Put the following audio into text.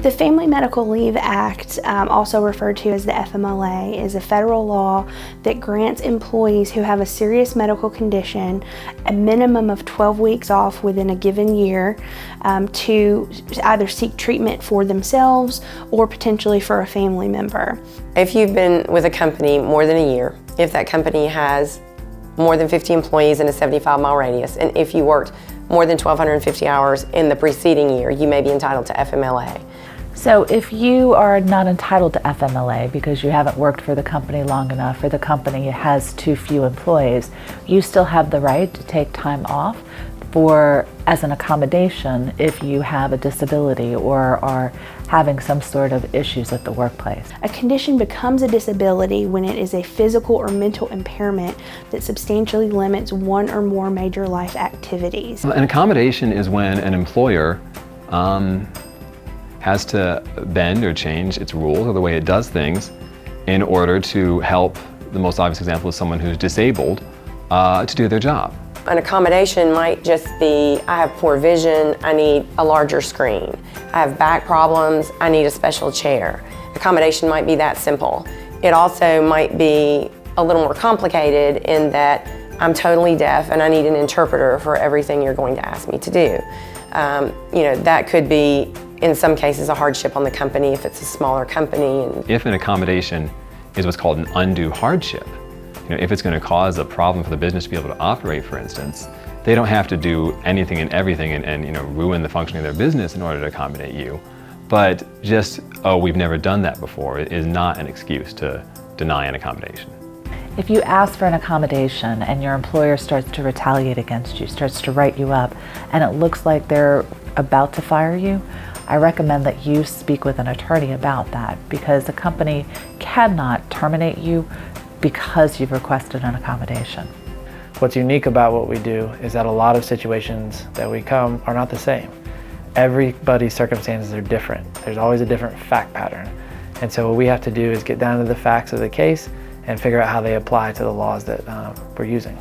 The Family Medical Leave Act, also referred to as the FMLA, is a federal law that grants employees who have a serious medical condition a minimum of 12 weeks off within a given year to either seek treatment for themselves or potentially for a family member. If you've been with a company more than a year, if that company has more than 50 employees in a 75-mile radius, and if you worked more than 1,250 hours in the preceding year, you may be entitled to FMLA. So if you are not entitled to FMLA because you haven't worked for the company long enough or the company has too few employees, you still have the right to take time off as an accommodation if you have a disability or are having some sort of issues at the workplace. A condition becomes a disability when it is a physical or mental impairment that substantially limits one or more major life activities. An accommodation is when an employer has to bend or change its rules or the way it does things in order to help. The most obvious example is someone who's disabled to do their job. An accommodation might just be, I have poor vision, I need a larger screen. I have back problems, I need a special chair. Accommodation might be that simple. It also might be a little more complicated in that I'm totally deaf and I need an interpreter for everything you're going to ask me to do. That could be, in some cases, a hardship on the company if it's a smaller company. If an accommodation is what's called an undue hardship, if it's going to cause a problem for the business to be able to operate, for instance, they don't have to do anything and everything and ruin the functioning of their business in order to accommodate you. But just, oh, we've never done that before, is not an excuse to deny an accommodation. If you ask for an accommodation and your employer starts to retaliate against you, starts to write you up, and it looks like they're about to fire you, I recommend that you speak with an attorney about that, because the company cannot terminate you because you've requested an accommodation. What's unique about what we do is that a lot of situations that we come are not the same. Everybody's circumstances are different. There's always a different fact pattern. And so what we have to do is get down to the facts of the case and figure out how they apply to the laws that we're using.